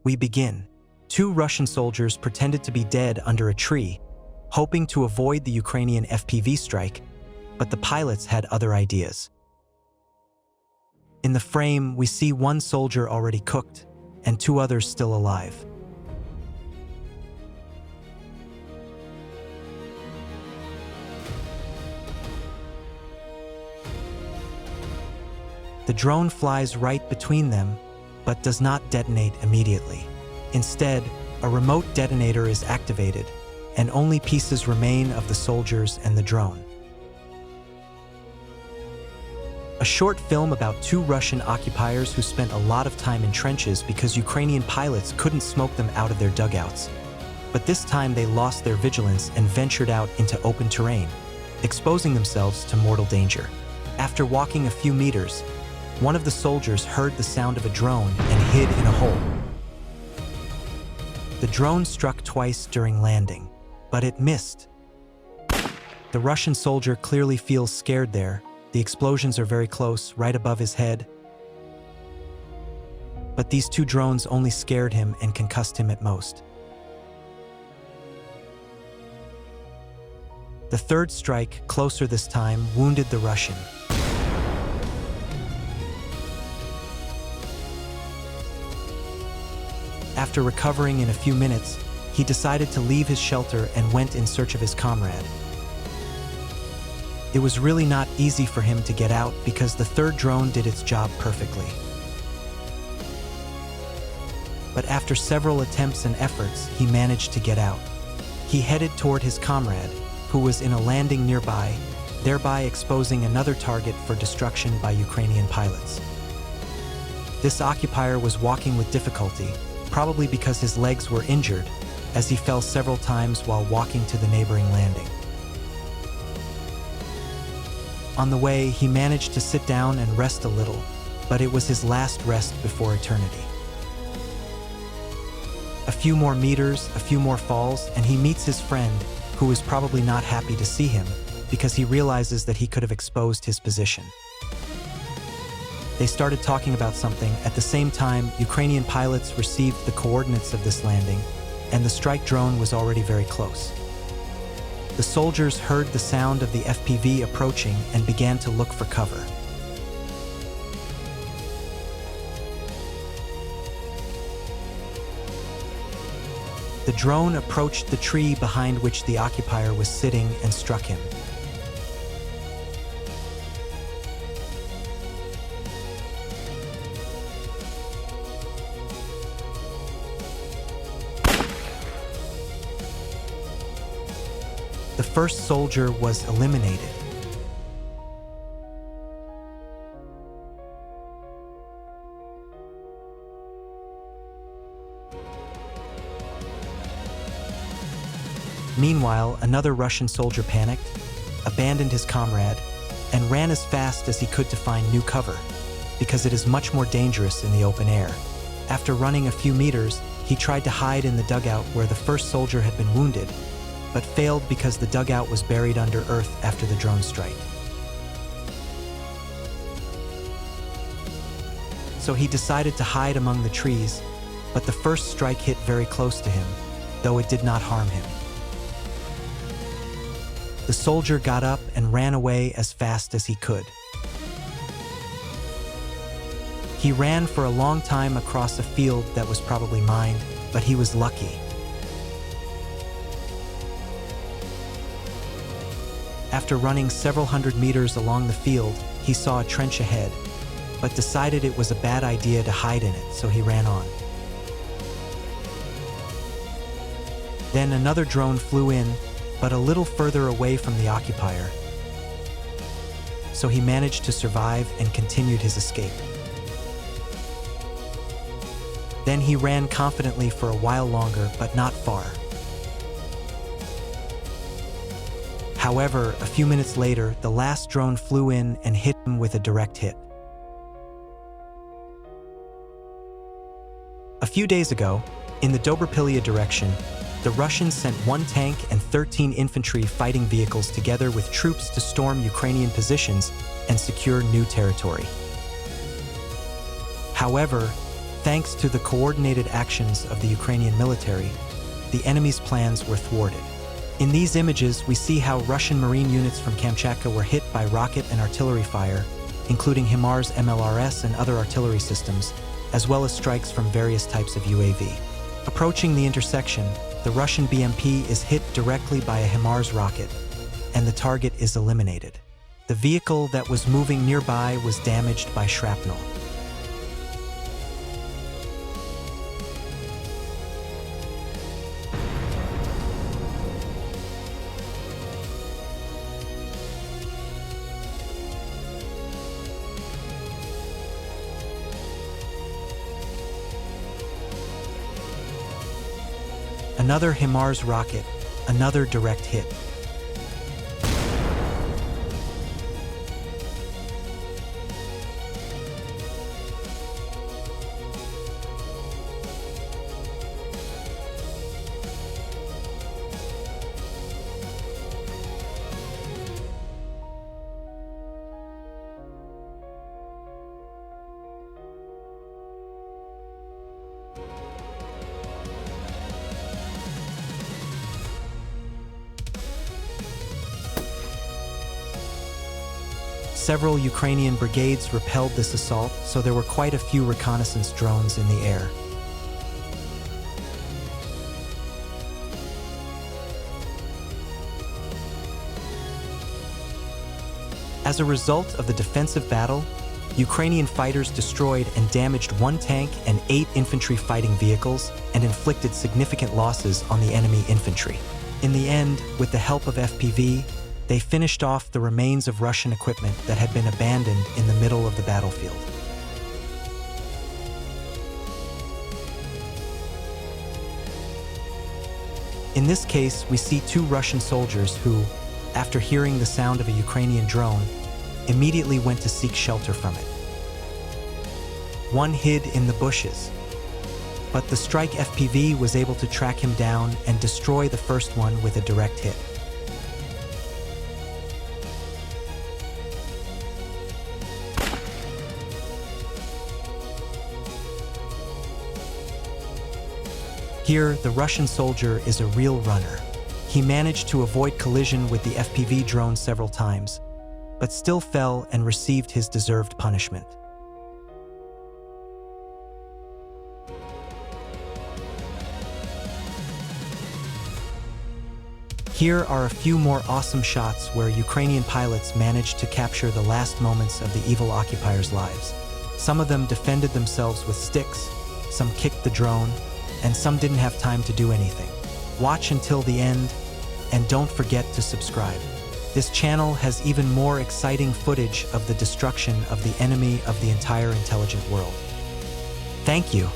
We begin. Two Russian soldiers pretended to be dead under a tree, hoping to avoid the Ukrainian FPV strike, but the pilots had other ideas. In the frame, we see one soldier already cooked and two others still alive. The drone flies right between them, but does not detonate immediately. Instead, a remote detonator is activated, and only pieces remain of the soldiers and the drone. A short film about two Russian occupiers who spent a lot of time in trenches because Ukrainian pilots couldn't smoke them out of their dugouts. But this time they lost their vigilance and ventured out into open terrain, exposing themselves to mortal danger. After walking a few meters, one of the soldiers heard the sound of a drone and hid in a hole. The drone struck twice during landing, but it missed. The Russian soldier clearly feels scared there. The explosions are very close, right above his head. But these two drones only scared him and concussed him at most. The third strike, closer this time, wounded the Russian. After recovering in a few minutes, he decided to leave his shelter and went in search of his comrade. It was really not easy for him to get out because the third drone did its job perfectly. But after several attempts and efforts, he managed to get out. He headed toward his comrade, who was in a landing nearby, thereby exposing another target for destruction by Ukrainian pilots. This occupier was walking with difficulty, probably because his legs were injured, as he fell several times while walking to the neighboring landing. On the way, he managed to sit down and rest a little, but it was his last rest before eternity. A few more meters, a few more falls, and he meets his friend, who is probably not happy to see him, because he realizes that he could have exposed his position. They started talking about something. At the same time, Ukrainian pilots received the coordinates of this landing, and the strike drone was already very close. The soldiers heard the sound of the FPV approaching and began to look for cover. The drone approached the tree behind which the occupier was sitting and struck him. The first soldier was eliminated. Meanwhile, another Russian soldier panicked, abandoned his comrade, and ran as fast as he could to find new cover, because it is much more dangerous in the open air. After running a few meters, he tried to hide in the dugout where the first soldier had been wounded, but failed because the dugout was buried under earth after the drone strike. So he decided to hide among the trees, but the first strike hit very close to him, though it did not harm him. The soldier got up and ran away as fast as he could. He ran for a long time across a field that was probably mined, but he was lucky. After running several hundred meters along the field, he saw a trench ahead, but decided it was a bad idea to hide in it, so he ran on. Then another drone flew in, but a little further away from the occupier, so he managed to survive and continued his escape. Then he ran confidently for a while longer, but not far. However, a few minutes later, the last drone flew in and hit him with a direct hit. A few days ago, in the Dobrapilya direction, the Russians sent 1 tank and 13 infantry fighting vehicles together with troops to storm Ukrainian positions and secure new territory. However, thanks to the coordinated actions of the Ukrainian military, the enemy's plans were thwarted. In these images, we see how Russian Marine units from Kamchatka were hit by rocket and artillery fire, including HIMARS MLRS and other artillery systems, as well as strikes from various types of UAV. Approaching the intersection, the Russian BMP is hit directly by a HIMARS rocket, and the target is eliminated. The vehicle that was moving nearby was damaged by shrapnel. Another HIMARS rocket, another direct hit. Several Ukrainian brigades repelled this assault, so there were quite a few reconnaissance drones in the air. As a result of the defensive battle, Ukrainian fighters destroyed and damaged 1 tank and 8 infantry fighting vehicles and inflicted significant losses on the enemy infantry. In the end, with the help of FPV, they finished off the remains of Russian equipment that had been abandoned in the middle of the battlefield. In this case, we see 2 Russian soldiers who, after hearing the sound of a Ukrainian drone, immediately went to seek shelter from it. One hid in the bushes, but the strike FPV was able to track him down and destroy the first one with a direct hit. Here, the Russian soldier is a real runner. He managed to avoid collision with the FPV drone several times, but still fell and received his deserved punishment. Here are a few more awesome shots where Ukrainian pilots managed to capture the last moments of the evil occupiers' lives. Some of them defended themselves with sticks, some kicked the drone, and some didn't have time to do anything. Watch until the end, and don't forget to subscribe. This channel has even more exciting footage of the destruction of the enemy of the entire intelligent world. Thank you.